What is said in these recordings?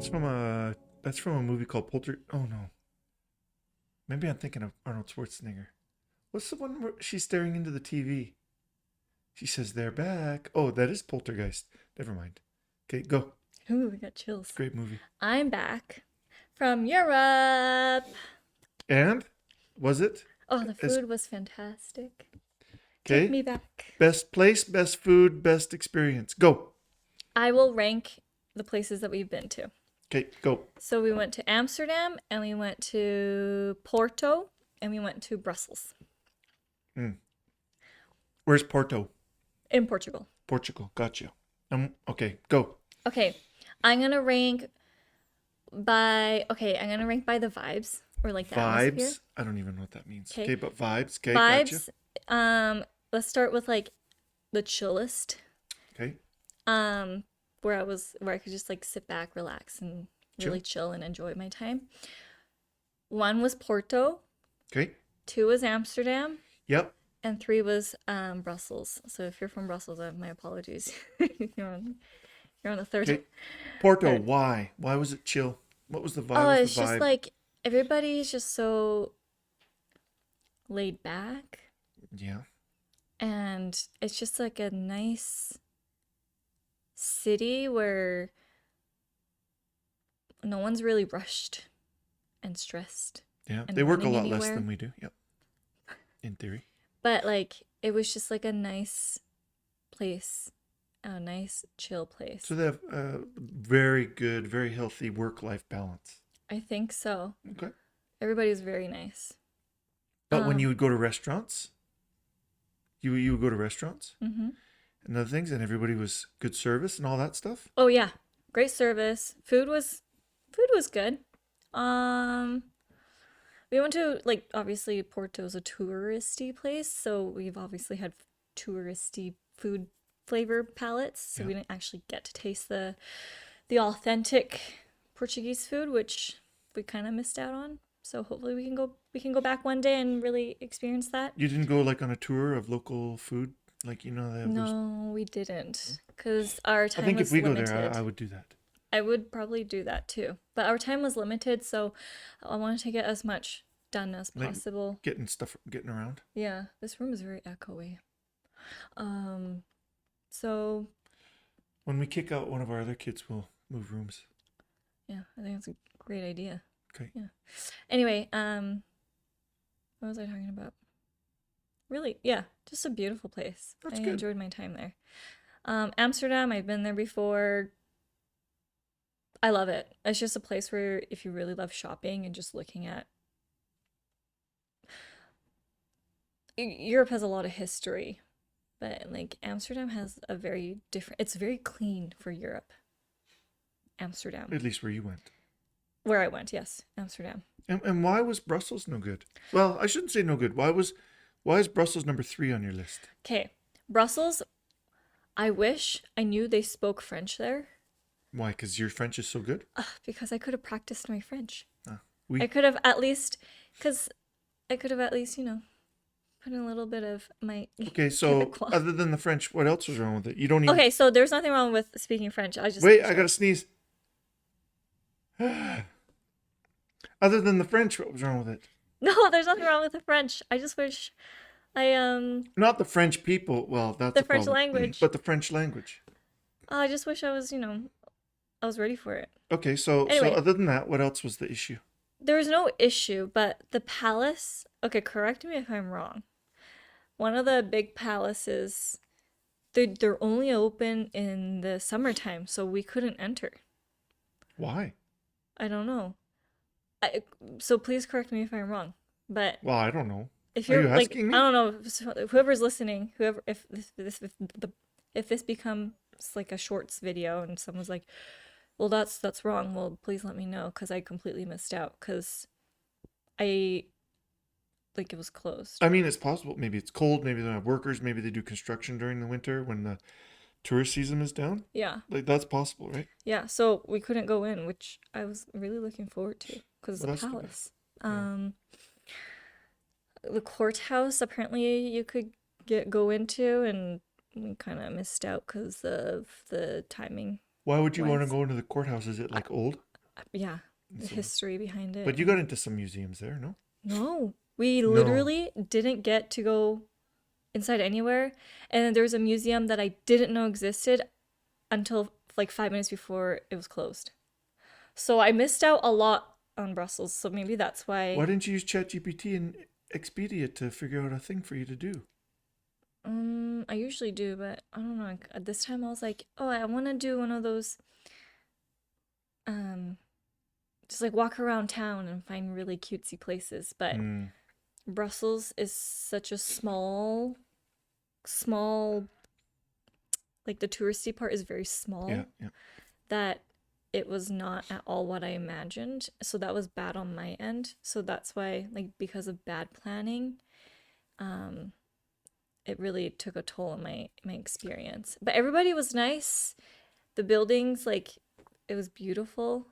That's from a movie called Polter. Oh no, maybe I'm thinking of Arnold Schwarzenegger. What's the one where she's staring into the TV? She says they're back. Oh, that is Poltergeist. Never mind. Okay, go. Ooh, we got chills. Great movie. I'm back from Europe. And was it? Oh, the As, food was fantastic. Take okay. me back. Best place, best food, best experience. Go. I will rank the places that we've been to. Okay, go. So we went to Amsterdam, and we went to Porto, and we went to Brussels Mm. Where's Porto? in Portugal. Portugal. Gotcha. Okay, go. Okay, I'm gonna rank I'm gonna rank by the vibes or like the atmosphere. Vibes. I don't even know what that means. Okay. Okay, but vibes. Okay, gotcha. Vibes. Let's start with like the chillest. Okay. Where I could just like sit back, relax, and really chill and enjoy my time. One was Porto. Okay. 2 was Amsterdam. Yep. And 3 was Brussels. So if you're from Brussels, I have my apologies. you're on the third. Okay. Porto. But, Why? Why was it chill? What was the vibe? oh, What it's was the just vibe? like everybody's just so laid back, Yeah. and it's just like a nice city where no one's really rushed and stressed. Yeah. And They work a running lot less anywhere. than we do. Yep. In theory. But like it was just like a nice place, a nice chill place. So they have very good, very healthy work-life balance. I think so. Okay. Everybody's very nice. But when you would go to restaurants, you would go to restaurants Mm-hmm. and other things, and everybody was good service and all that stuff. Oh yeah, great service. Food was good. We went to like obviously Porto's a touristy place, so we've obviously had touristy food flavor palettes. So Yeah. we didn't actually get to taste the authentic Portuguese food, which we kind of missed out on. So hopefully we can go back one day and really experience that. You didn't go like on a tour of local food, like they have those. No, we didn't, because our I time think was if we limited. go there, I would do that. I would probably do that too, but our time was limited, so I wanted to get as much done as Like possible. getting around. Yeah, this room is very echoey. So When we kick out one of our other kids, we'll move rooms. yeah, I think that's a great idea. Okay. Yeah. Anyway, what was I talking about? Really, yeah, just a beautiful place. That's I good. enjoyed my time there. Amsterdam, I've been there before. I love it. It's just a place where if you really love shopping and just looking at Europe has a lot of history, but like Amsterdam has a very different, it's very clean for Europe. Amsterdam. At least where you went. Where I went, yes, Amsterdam. And why was Brussels no good? Well, I shouldn't say no good. Why is Brussels number 3 on your list? Okay, Brussels, I wish I knew they spoke French there. Why? Because your French is so good? Because I could have practiced my French. Oui. I could have at least, you know, put in a little bit of my Okay, so Quebecois. other than the French, what else was wrong with it? You don't even... Okay, so there's nothing wrong with speaking French. Wait, I gotta sneeze. Other than the French, what was wrong with it? No, there's nothing wrong with the French. I just wish I Not the French people. Well, that's the a French problem. language. But the French language. I just wish I was, you know, I was ready for it. Okay, so Anyway. other than that, what else was the issue? There was no issue, but the palace, okay, correct me if I'm wrong. One of the big palaces, they're only open in the summertime, so we couldn't enter. Why? I don't know. So please correct me if I'm wrong. But Well, I don't know. if Are you're you like, asking me? I don't know, whoever's listening, if this becomes like a shorts video and someone's like, well, that's wrong. Well, please let me know, because I completely missed out, because I like it was closed. I mean, it's possible. Maybe it's cold. Maybe they don't have workers. Maybe they do construction during the winter when the tourist season is down. Yeah. Like, that's possible, right? Yeah. So we couldn't go in, which I was really looking forward to, because Well, it's a that's too bad. palace. The courthouse apparently you could go into, and we kind of missed out because of the timing. Why would you want to Wise. go into the courthouse? Is it like old? Yeah, And the so, history behind it. but you got into some museums there, no? No, we No. literally didn't get to go inside anywhere. And then there was a museum that I didn't know existed until like 5 minutes before it was closed. So I missed out a lot on Brussels. So maybe that's Why why. didn't you use ChatGPT and Expedia to figure out a thing for you to do? I usually do, but I don't know. At this time, I was like, oh, I want to do one of those, um, just like walk around town and find really cutesy places. But Hmm. Brussels is such a small, like the touristy part is very Yeah, small yeah. that it was not at all what I imagined. So that was bad on my end. So that's why, like, because of bad planning, um, it really took a toll on my experience. But everybody was nice. The buildings, like, it was beautiful.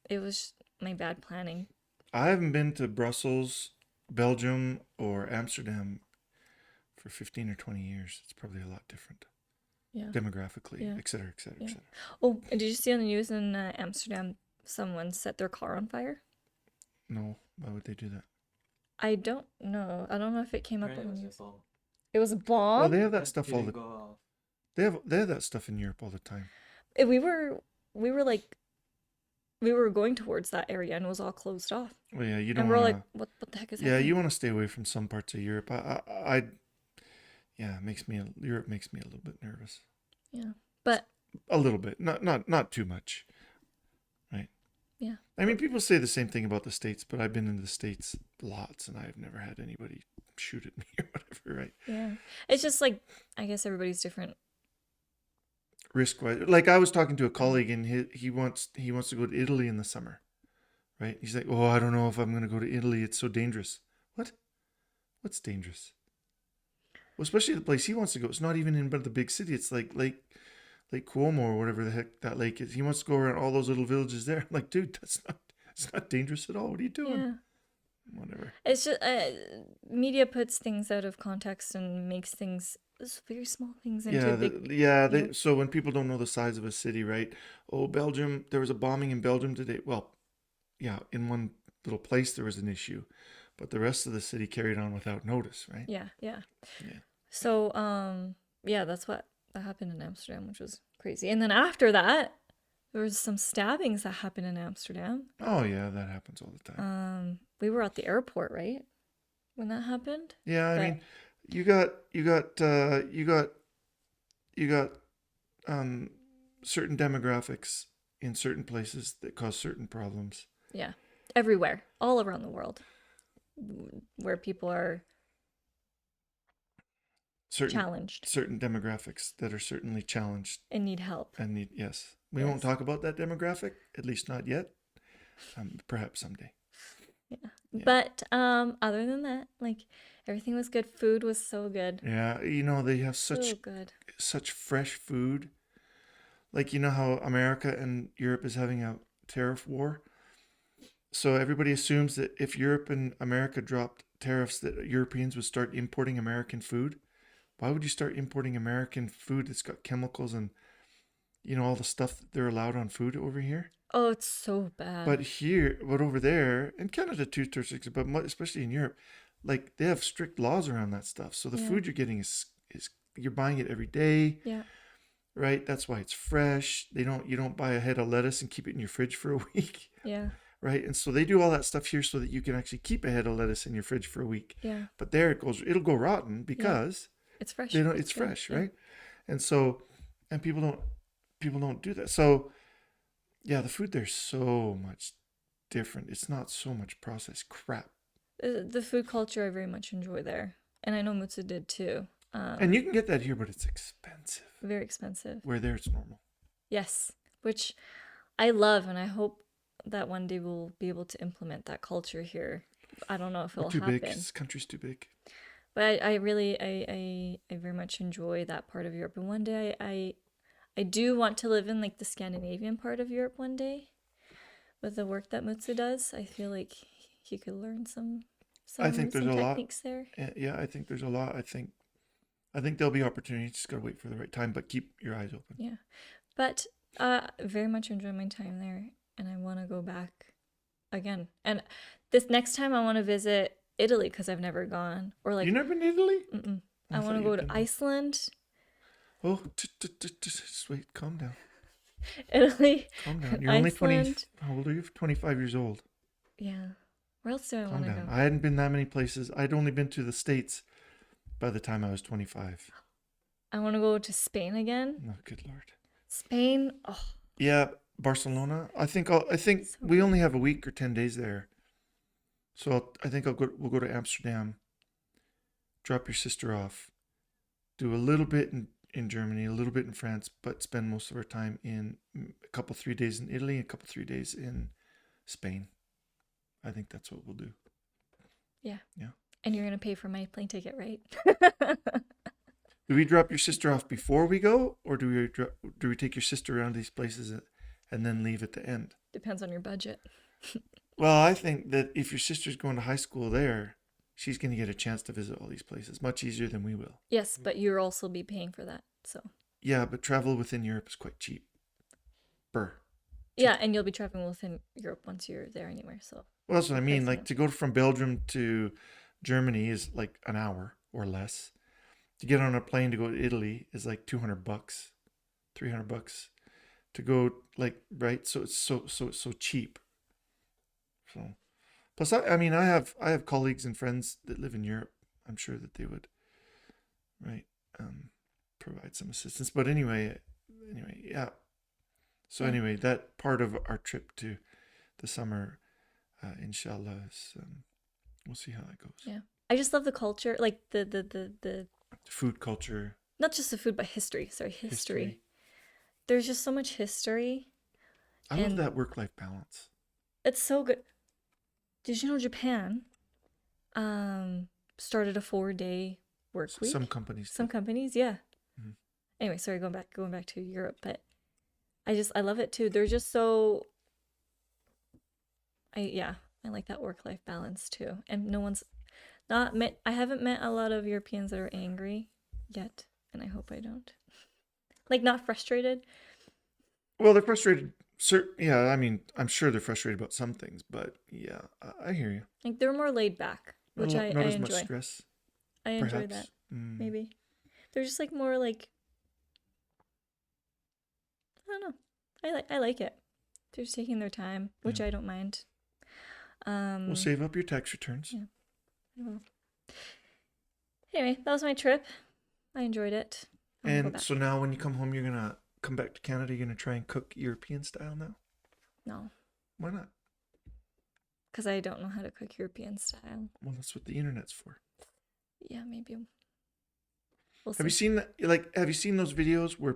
It was my bad planning. I haven't been to Brussels, Belgium, or Amsterdam for 15 or 20 years. It's probably a lot different Yeah, demographically, yeah, et cetera, et cetera, et yeah. cetera. Oh, and did you see on the news in Amsterdam someone set their car on fire? No, why would they do that? I don't know. I don't know if it came up on Apparently the it was news. a bomb. It was a Well, bomb. they have that It stuff all didn't the. go off. They have that stuff in Europe all the time. Eh, we were like we were going towards that area and it was all closed off. Well, yeah, you don't And we're want like, to. what the heck is Yeah, happening? you want to stay away from some parts of Europe. Yeah, it makes me. Europe makes me a little bit nervous. Yeah. But A little bit, not too much, right? yeah. I mean, people say the same thing about the States, but I've been in the States lots, and I've never had anybody shoot at me or whatever, right? Yeah. It's just like I guess everybody's different. Risk wise, like I was talking to a colleague, and he wants to go to Italy in the summer, right? He's like, "Oh, I don't know if I'm going to go to Italy. It's so dangerous." What? What's dangerous? Well, especially the place he wants to go. It's not even in the big city. It's like Lake Cuomo or whatever the heck that lake is. He wants to go around all those little villages there. I'm like, dude, it's not dangerous at all. What are you doing? Yeah. Whatever. It's just media puts things out of context and makes things those very small things into Yeah, big, you know. so when people don't know the size of a city, right? Oh, Belgium, there was a bombing in Belgium today. Well, yeah, in one little place there was an issue, but the rest of the city carried on without notice, right? Yeah, yeah. Yeah. So, yeah, that's what that happened in Amsterdam, which was crazy. And then after that, there was some stabbings that happened in Amsterdam. Oh, yeah, that happens all the time. We were at the airport, right? When that happened? Yeah, I But mean, you got um certain demographics in certain places that cause certain problems. yeah, everywhere, all around the world, where people are Certain challenged certain demographics that are certainly challenged and need help. and need, yes. We won't Yes. talk about that demographic, at least not yet. Perhaps someday. Yeah. Yeah. But other than that, like everything was good. Food was so good. Yeah, they have So such good. fresh food. Like, you know how America and Europe is having a tariff war? So everybody assumes that if Europe and America dropped tariffs, that Europeans would start importing American food. Why would you start importing American food that's got chemicals and all the stuff that they're allowed on food over here? Oh, it's so bad. But over there, and Canada too, to a certain extent, but especially in Europe, like they have strict laws around that stuff. So the Yeah. food you're getting is you're buying it every day, Yeah. right? That's why it's fresh. You don't buy a head of lettuce and keep it in your fridge for a week, Yeah. right? And so they do all that stuff here so that you can actually keep a head of lettuce in your fridge for a week. Yeah. But there it'll go rotten because It's fresh. they don't. It's good. fresh, Yeah. right? And so, and people don't do that. So, yeah, the food there's so much different. It's not so much processed crap. The food culture I very much enjoy there, and I know Mutsu did too. And you can get that here, but it's expensive. Very expensive. Where there it's normal. Yes, which I love, and I hope that one day we'll be able to implement that culture here. I don't know if We're it'll too happen, big. This country's too big. but I really I very much enjoy that part of Europe. And one day I do want to live in like the Scandinavian part of Europe one day. With the work that Mutsu does, I feel like he could learn some I think there's some a lot. techniques there. Yeah, I think there's a lot. I think there'll be opportunities. Just gotta wait for the right time, but keep your eyes open. Yeah, but very much enjoy my time there. and I want to go back again. And this next time I want to visit Italy because I've never gone. Or You like, never been to Italy? mm-mm. Oh, I I want thought to go you'd to been. Iceland, Oh, just wait. Calm down. Italy, Calm down. You're only 20. Iceland. How old are you? 25 years old. Yeah. Where else do I Calm want to down. go? I hadn't been that many places. I'd only been to the States by the time I was 25. I want to go to Spain again. Oh, good Lord. Spain. Oh, Yeah, Barcelona. I think so we good. only have a week or 10 days there. So I think we'll go to Amsterdam, drop your sister off, do a little bit in Germany, a little bit in France, but spend most of our time in a couple 3 days in Italy, a couple 3 days in Spain. I think that's what we'll do. Yeah. Yeah. And you're going to pay for my plane ticket, right? Do we drop your sister off before we go, or do we take your sister around these places and then leave at the end? Depends on your budget. Well, I think that if your sister's going to high school there, she's going to get a chance to visit all these places much easier than we will. Yes, but you'll also be paying for that. So, Yeah, but travel within Europe is quite cheap. Cheap. yeah, and you'll be traveling within Europe once you're there anywhere. So, Well, that's what I the mean. price Like won't to be. go from Belgium to Germany is like an hour or less. To get on a plane to go to Italy is like $200, $300 to go like right. So it's so cheap. So plus, I mean, I have colleagues and friends that live in Europe. I'm sure that they would, right, provide some assistance. But anyway, yeah. So Yeah. anyway, that part of our trip to the summer, inshallah, is we'll see how that goes. Yeah. I just love the culture, like the Food culture, not just the food, but history. Sorry, history. history. There's just so much history, I love and that work-life balance. it's so good. Did you know Japan started a 4-day work week? Some companies Some do. companies, yeah. Mhm. Anyway, sorry, going back to Europe, but I love it too. They're just so I like that work-life balance too. And no one's not met I haven't met a lot of Europeans that are angry yet, and I hope I don't. Like not frustrated. Well, they're frustrated. Yeah, I mean, I'm sure they're frustrated about some things, but yeah, I hear you. Like they're more laid back, which I Not as much enjoy. stress, I enjoy that. perhaps. Mm, Maybe. They're just like more like I don't know. I like it. They're just taking their time, which Yeah. I don't mind. We'll save up your tax returns. Yeah. I will. Anyway, that was my trip. I enjoyed it. I want to go And back. so now when you come home, you're going to come back to Canada, you're going to try and cook European style now? No, Why not? because I don't know how to cook European style. Well, that's what the internet's for. Yeah, maybe we'll Have you see. seen that? Like, have you seen those videos where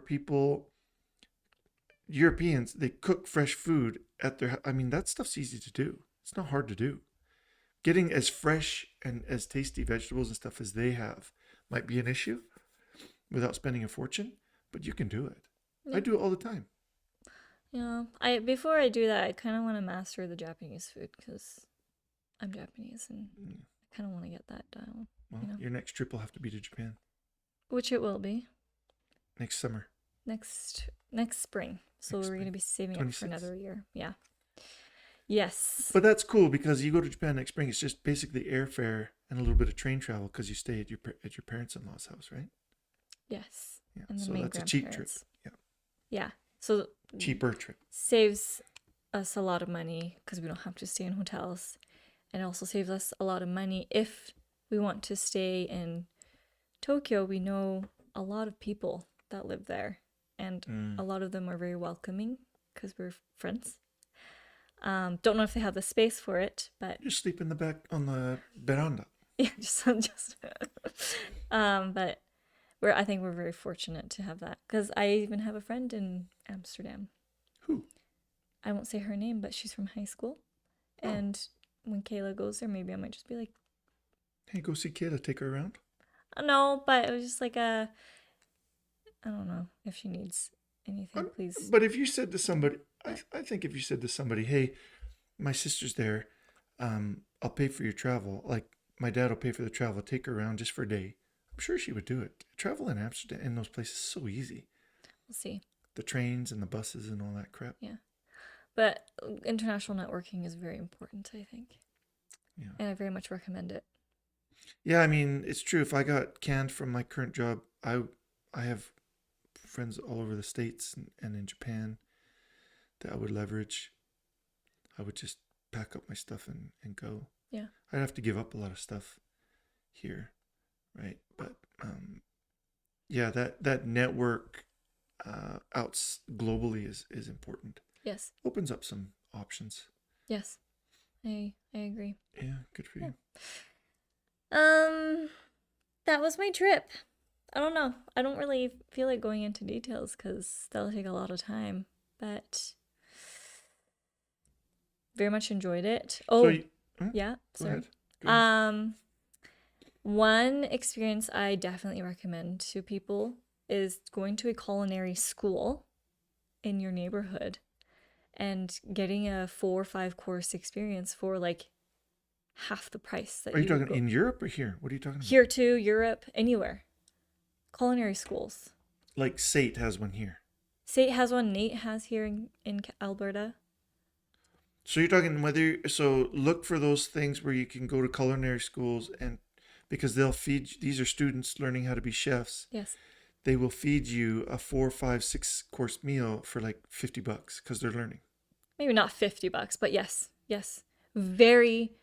Europeans, they cook fresh food at their, I mean, that stuff's easy to do. It's not hard to do. Getting as fresh and as tasty vegetables and stuff as they have might be an issue without spending a fortune, but you can do it. I Yeah. do it all the time. Yeah. I before I do that, I kind of want to master the Japanese food because I'm Japanese and Mm. I kind of want to get that down. Well, You know. your next trip will have to be to Japan Which it will be next summer. next spring. So Next we're spring. gonna be saving up for 26. another year. Yeah. Yes. But that's cool because you go to Japan next spring. It's just basically airfare and a little bit of train travel because you stay at your parents-in-law's house, right? Yes. Yeah. And then So my that's a cheap trip. grandparents. Yeah. Yeah. So Cheaper trip. saves us a lot of money because we don't have to stay in hotels, and it also saves us a lot of money if we want to stay in Tokyo. We know a lot of people that live there, and a lot of them are very welcoming because we're friends. Don't know if they have the space for it, but Just sleep in the back on the veranda. yeah, just but I think we're very fortunate to have that because I even have a friend in Amsterdam. Who? I won't say her name, but she's from high school. Oh. And when Kayla goes there, maybe I might just be like, Hey, go see Kayla. Take her around. no, but it was just like I don't know if she needs anything, please. But if you said to somebody, I think if you said to somebody, hey, my sister's there, I'll pay for your travel. Like my dad will pay for the travel. Take her around just for a day. I'm sure she would do it. Travel in Amsterdam in those places is so easy. We'll see. The trains and the buses and all that crap. Yeah. But international networking is very important, I think. Yeah. And I very much recommend it. Yeah, I mean, it's true. If I got canned from my current job, I have friends all over the States and in Japan that I would leverage. I would just pack up my stuff and go. Yeah. I'd have to give up a lot of stuff here, right? But yeah, that network globally is important. Yes. Opens up some options. Yes. I agree. Yeah, good for you. That was my trip. I don't know. I don't really feel like going into details because that'll take a lot of time. But very much enjoyed it. Oh, yeah. Go Sorry. ahead. Go ahead. One experience I definitely recommend to people is going to a culinary school in your neighborhood and getting a 4 or 5 course experience for like half the price that Are you you would talking go. in Europe or here? What are you talking about? Here too, Europe, anywhere. Culinary schools. Like SAIT has one here. SAIT has one, Nate has here in Alberta. So you're talking so look for those things where you can go to culinary schools and because they'll feed these are students learning how to be chefs. Yes. They will feed you a 4, 5, 6 course meal for like $50 because they're learning. Maybe not $50, but yes. Yes. Very,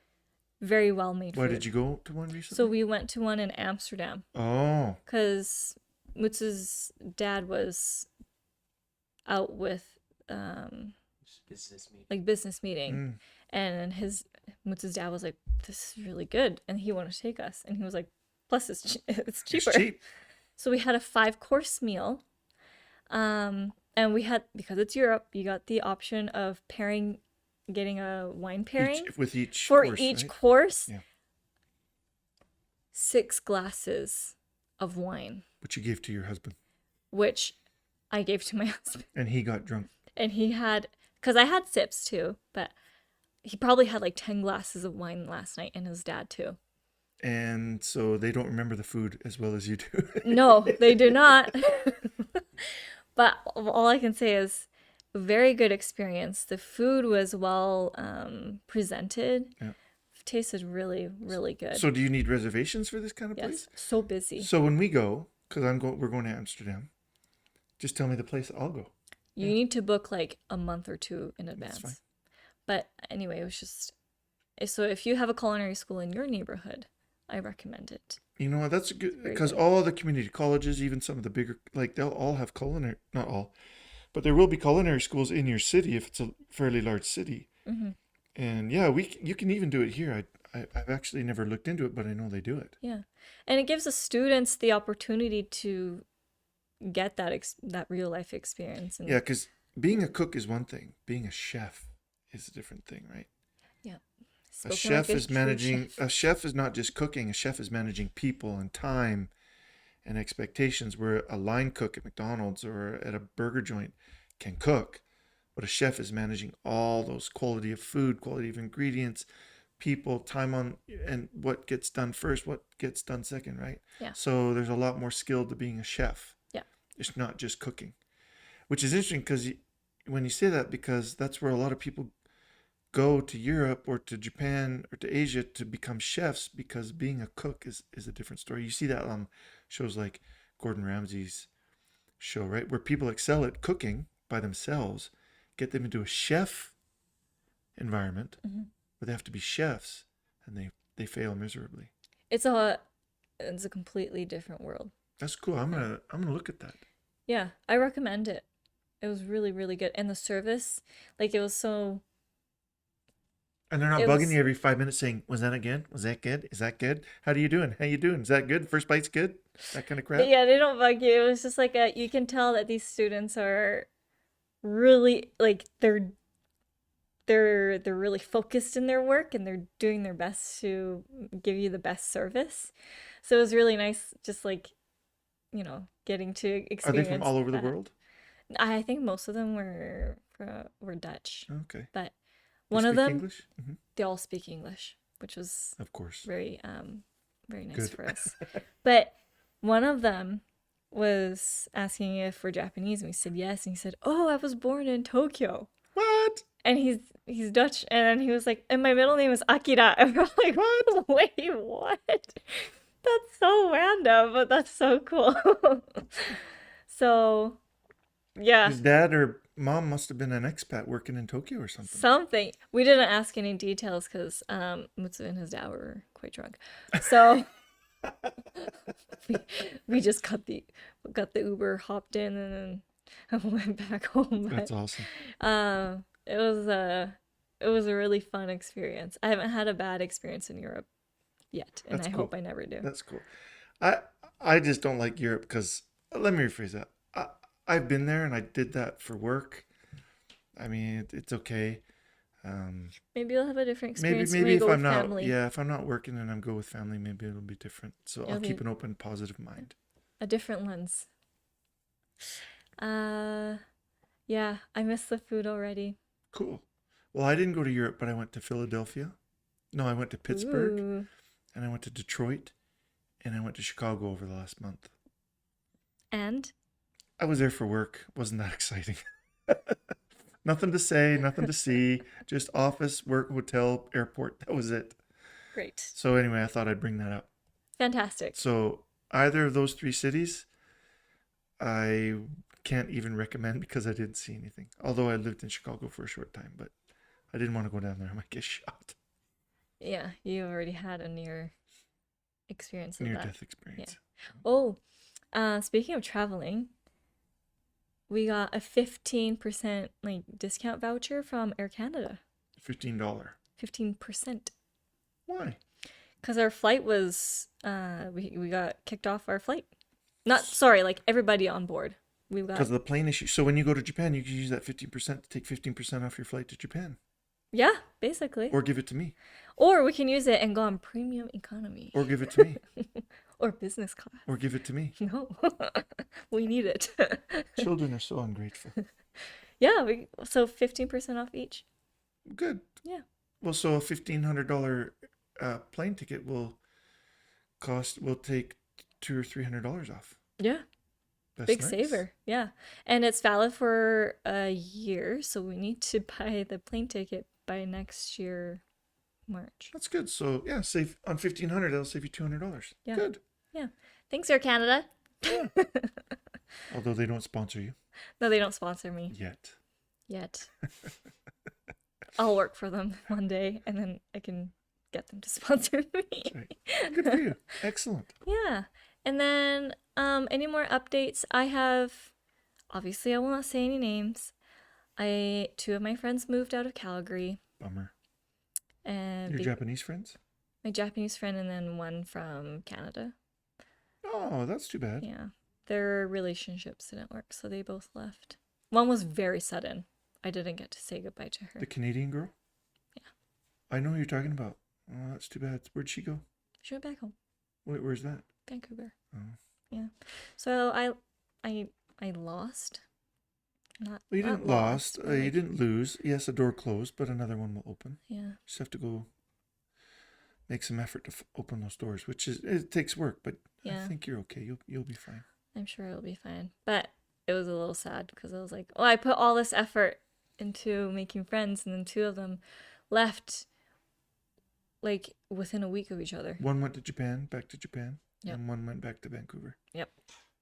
very well made food. Why did you go to one recently? So we went to one in Amsterdam. Oh. Because Mutz's dad was out with business meeting. And Mutz's dad was like, this is really good. And he wanted to take us. And he was like, plus it's cheaper. It's cheap. So we had a 5-course meal. And we had, because it's Europe, you got the option of getting a wine pairing. For each course. Yeah. 6 glasses of wine. Which you gave to your husband. Which I gave to my husband. And he got drunk. And he had, because I had sips too, but he probably had like 10 glasses of wine last night, and his dad too. And so they don't remember the food as well as you do. No, they do not. But all I can say is very good experience. The food was well presented. Yeah. Tasted really, really good. So do you need reservations for this kind of place? Yes, so busy. So when we go, because we're going to Amsterdam, just tell me the place, I'll go. You need to book like a month or 2 in advance. That's fine. But anyway, it was just, so if you have a culinary school in your neighborhood, I recommend it. You know what, that's good, because all the community colleges, even some of the bigger, like they'll all have culinary, not all, but there will be culinary schools in your city if it's a fairly large city. Mm-hmm. And yeah, you can even do it here. I've actually never looked into it, but I know they do it. Yeah. And it gives the students the opportunity to get that real life experience. And yeah, because being a cook is one thing. Being a chef is a different thing, right? Yeah. A chef is managing, a chef is not just cooking, a chef is managing people and time and expectations, where a line cook at McDonald's or at a burger joint can cook. But a chef is managing all those quality of food, quality of ingredients, people, time on, and what gets done first, what gets done second, right? Yeah. So there's a lot more skill to being a chef. Yeah. It's not just cooking, which is interesting because when you say that, because that's where a lot of people go to Europe or to Japan or to Asia to become chefs, because being a cook is a different story. You see that on shows like Gordon Ramsay's show, right? Where people excel at cooking by themselves. Get them into a chef environment where they have to be chefs, and they fail miserably. It's a completely different world. That's cool. I'm gonna look at that. Yeah, I recommend it. It was really, really good. And the service, like, it was so... And they're not bugging you every 5 minutes saying, was that again? Was that good? Is that good? How you doing? How you doing? Is that good? First bite's good? That kind of crap? Yeah, they don't bug you. It was just like you can tell that these students are really, like, they're really focused in their work, and they're doing their best to give you the best service. So it was really nice, just like, getting to experience. Are they from all over the world? I think most of them were Dutch. Okay. But They one of speak them, English? Mm-hmm. they all speak English, which was Of course. very nice Good. for us. But one of them was asking if we're Japanese, and we said yes, and he said, "Oh, I was born in Tokyo." What? and he's Dutch, and then he was like, and my middle name is Akira, and we're like, What? wait, what? That's so random, but that's so cool. So yeah, His dad or mom must have been an expat working in Tokyo or something. something. We didn't ask any details because Mutsu and his dad were quite drunk, so we, we just got the Uber, hopped in, and then went back home. But That's awesome. it was a really fun experience. I haven't had a bad experience in Europe yet, and That's I cool. hope I never do. That's cool. I I just don't like Europe because let me rephrase that. I've been there and I did that for work. I mean, it's okay. Um, Maybe you'll have a different maybe experience when you if go I'm with not, family. yeah, if I'm not working and I'm go with family, maybe it'll be different. So I'll It'll keep be an open, positive mind. a different lens. Uh, yeah, I miss the food already. Cool. Well, I didn't go to Europe, but I went to Philadelphia. No, I went to Pittsburgh Ooh. and I went to Detroit and I went to Chicago over the last month. And I was there for work. Wasn't that exciting? Nothing to say, nothing to see. Just office, work, hotel, airport. That was it. great. So anyway, I thought I'd bring that up. Fantastic. So either of those three cities, I can't even recommend because I didn't see anything. Although I lived in Chicago for a short time, but I didn't want to go down there. I might get shot. Yeah, you already had a near experience of Near that. death experience. Oh, speaking of traveling, we got a 15% like discount voucher from Air Canada. $15. 15%. Why? Because our flight was we got kicked off our flight. Not sorry, like everybody on board. We got Because of the plane issue. So when you go to Japan, you can use that 15% to take 15% off your flight to Japan. yeah, basically. Or give it to me. Or we can use it and go on premium economy Or give it to me. or business class. Or give it to me. No, we need it. Children are so ungrateful. Yeah, so 15% off each. Good. Yeah. Well, so a $1,500 plane ticket will take $200 or $300 off. Yeah, That's big nice. saver. Yeah, and it's valid for a year, so we need to buy the plane ticket by next year, March. That's good. So yeah, save on $1,500. That'll save you $200. Yeah. Good. Yeah. Thanks, Air Canada. Yeah. Although they don't sponsor you No, they don't sponsor me yet. I'll work for them one day, and then I can get them to sponsor me. That's right. Good for you. Excellent. Yeah. And then any more updates? I have obviously I will not say any names. Two of my friends moved out of Calgary. Bummer. And Your Japanese friends? my Japanese friend and then one from Canada. Oh, that's too bad. Yeah. Their relationships didn't work, so they both left. One was very sudden. I didn't get to say goodbye to her. The Canadian girl? Yeah. I know who you're talking about. Oh, that's too bad. Where'd she go? She went back home. Wait, where's that? Vancouver. Oh. Yeah. So I lost. Well, you Not didn't lost. but You like- didn't lose. Yes, a door closed, but another one will open. Yeah. Just have to go make some effort to open those doors, which is it takes work, but Yeah. I think you're okay. You'll be fine. I'm sure it'll be fine. But it was a little sad because I was like, oh, I put all this effort into making friends, and then two of them left like within a week of each other. One went to Japan, back to Japan, Yep. and one went back to Vancouver. Yep.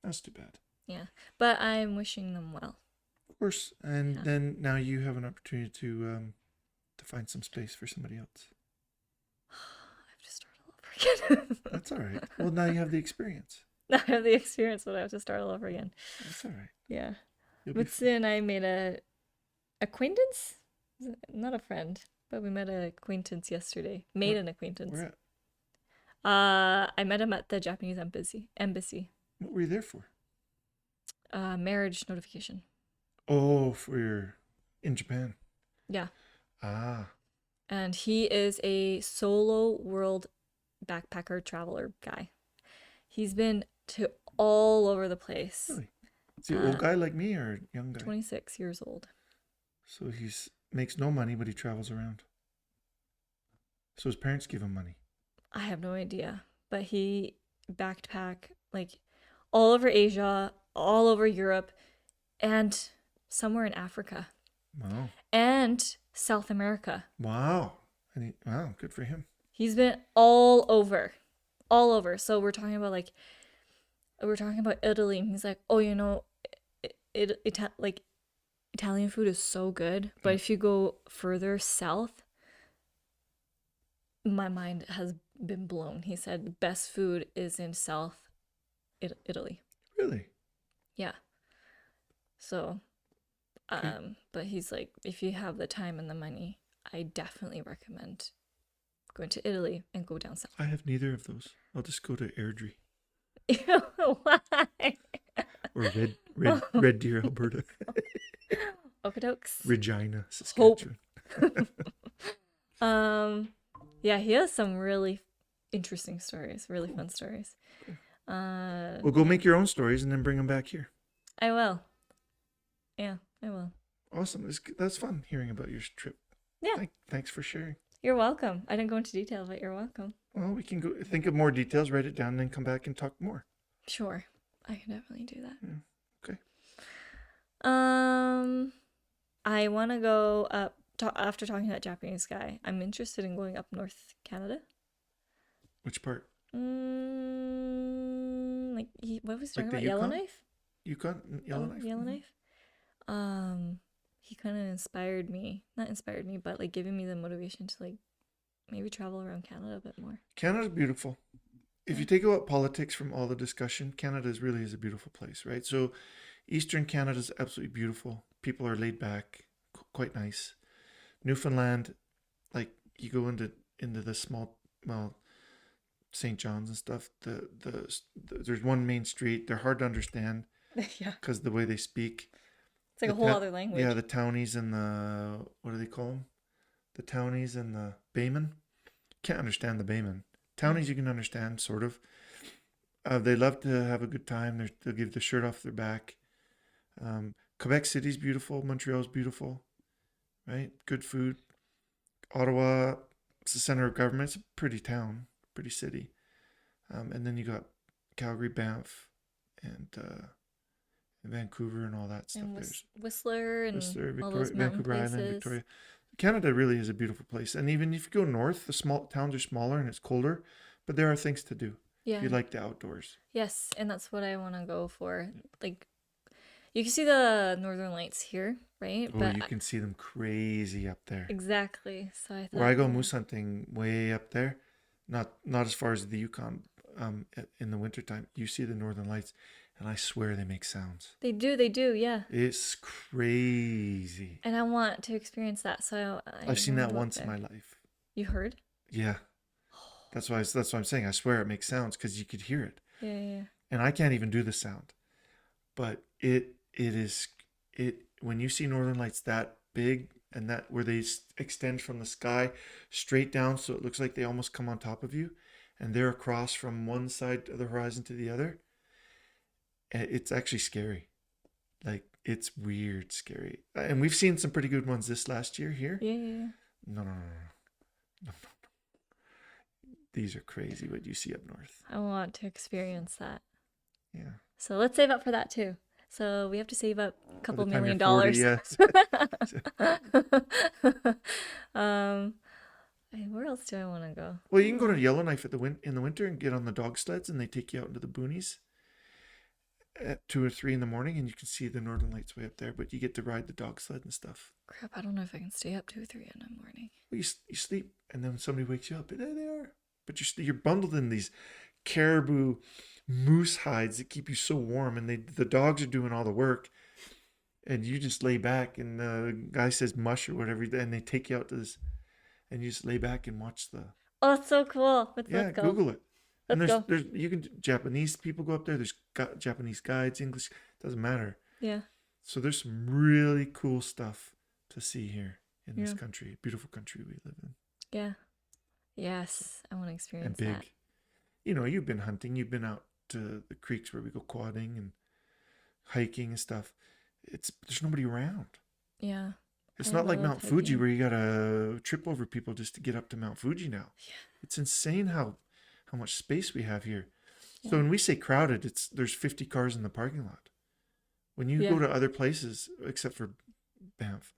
That's too bad. Yeah. But I'm wishing them well. Of course, and Yeah. then now you have an opportunity to find some space for somebody else. I have to start all over again. That's all right. Well, now you have the experience. I have the experience, but I have to start all over again. That's all right. Yeah. You'll be Mutsu and I made a acquaintance? Not a friend, but we met an acquaintance yesterday. Made an acquaintance. Where at? I met him at the Japanese embassy. What were you there for? Marriage notification. Oh, for your in Japan. Yeah. Ah, And he is a solo world backpacker traveler guy. He's been to all over the place. really? Is he an old guy like me or a young guy? 26 years old. So he's makes no money, but he travels around. So his parents give him money. I have no idea, but he backpack like all over Asia, all over Europe, and somewhere in Africa. Wow. and South America. Wow. Wow, good for him. He's been all over. All over. So we're talking about Italy, and he's like, "Oh, you know, like Italian food is so good, but Yeah. if you go further south, my mind has been blown." He said the best food is in South Italy. Really? Yeah. So, Okay. but he's like, if you have the time and the money, I definitely recommend going to Italy and go down south. I have neither of those. I'll just go to Airdrie Why? or Red Deer, Alberta. Okadokes. Regina, Hope. Saskatchewan. Yeah, he has some really interesting stories, really fun stories. Well, go make your own stories and then bring them back here. I will. Yeah, I will. Awesome. That's fun hearing about your trip. Yeah. Thanks for sharing. You're welcome. I didn't go into detail, but you're welcome. Well, we can go think of more details, write it down, and then come back and talk more. Sure. I can definitely do that. Yeah. Okay. I want to go up after talking to that Japanese guy. I'm interested in going up North Canada. Which part? Like what was he Like talking the about? Yukon? Yellowknife? Yukon? Yellowknife? Oh, Yellowknife. He kind of inspired me. Not inspired me, but like giving me the motivation to like maybe travel around Canada a bit more. Canada's beautiful. If you take out politics from all the discussion, Canada really is a beautiful place, right? So Eastern Canada is absolutely beautiful. People are laid back, quite nice. Newfoundland, like you go into the small, well, St. John's and stuff. There's one main street. They're hard to understand Yeah. because the way they speak. It's like a whole other language. Yeah, the townies and the, what do they call them? The townies and the baymen. Can't understand the baymen. Townies you can understand, sort of. They love to have a good time. They'll give the shirt off their back. Quebec City's beautiful. Montreal's beautiful, right? Good food. Ottawa, it's the center of government. It's a pretty town, pretty city. And then you got Calgary, Banff, and Vancouver and all that stuff. And There's Whistler and Whistler, all those mountain Vancouver Island, places. Victoria. Canada really is a beautiful place. And even if you go north, the small towns are smaller and it's colder, but there are things to do Yeah. if you like the outdoors. Yes, and that's what I want to go for. Like, you can see the Northern Lights here, right? Oh, you can see them crazy up there. Exactly. So I thought Where I go moose hunting way up there, not as far as the Yukon, in the wintertime, you see the Northern Lights, and I swear they make sounds. They do, yeah. It's crazy. And I want to experience that. So I've seen that once in my life. You heard? Yeah. That's why I'm saying I swear it makes sounds because you could hear it. Yeah. And I can't even do the sound. But it when you see Northern Lights that big and that where they extend from the sky straight down so it looks like they almost come on top of you and they're across from one side of the horizon to the other, it's actually scary. Like, it's weird scary. And we've seen some pretty good ones this last year here. Yeah. No. These are crazy what you see up north. I want to experience that. Yeah. So let's save up for that too. So we have to save up a couple By the time $1 million. Yes. Where else do I want to go? Well, you can go to Yellowknife in the winter and get on the dog sleds, and they take you out into the boonies at 2 or 3 in the morning, and you can see the Northern Lights way up there. But you get to ride the dog sled and stuff. Crap, I don't know if I can stay up 2 or 3 in the morning. Well, you sleep, and then somebody wakes you up, and there they are. But you're bundled in these caribou moose hides that keep you so warm, and the dogs are doing all the work, and you just lay back, and the guy says mush or whatever, and they take you out to this, and you just lay back and watch the. Oh, it's so cool. Let's go. Google it. Let's go. There's you can Japanese people go up there. There's Japanese guides, English, doesn't matter. Yeah. So there's some really cool stuff to see here in this country, beautiful country we live in. Yeah. Yes, I want to experience And big. that. You know, you've been hunting. You've been out to the creeks where we go quadding and hiking and stuff. There's nobody around. Yeah. It's not like Mount Fuji where you gotta trip over people just to get up to Mount Fuji now. Yeah. It's insane how much space we have here. Yeah. So when we say crowded, there's 50 cars in the parking lot. When you go to other places, except for Banff,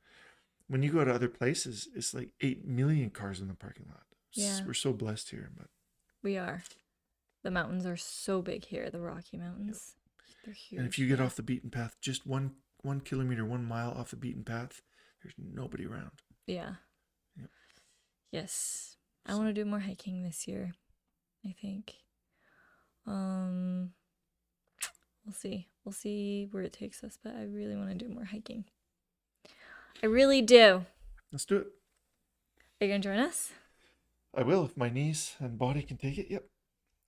When you go to other places, it's like 8 million cars in the parking lot. Yeah. We're so blessed here, but We are. The mountains are so big here, the Rocky Mountains. They're huge. and if you get off the beaten path, just 1 kilometer, 1 mile off the beaten path, there's nobody around. Yeah. Yep. Yes. I want to do more hiking this year, I think. We'll see. We'll see where it takes us, but I really want to do more hiking. I really do. Let's do it. Are you going to join us? I will if my knees and body can take it. Yep,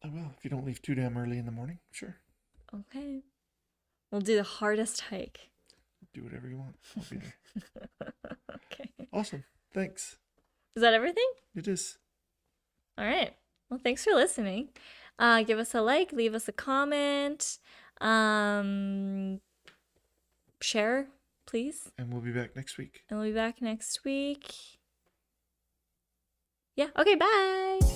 I will. If you don't leave too damn early in the morning, sure. Okay. We'll do the hardest hike. Do whatever you want. I'll be there. Okay. Awesome. Thanks. Is that everything? It is. All right. Well, thanks for listening. Give us a like, leave us a comment, share, please. And we'll be back next week. And we'll be back next week. Yeah. Okay. Bye.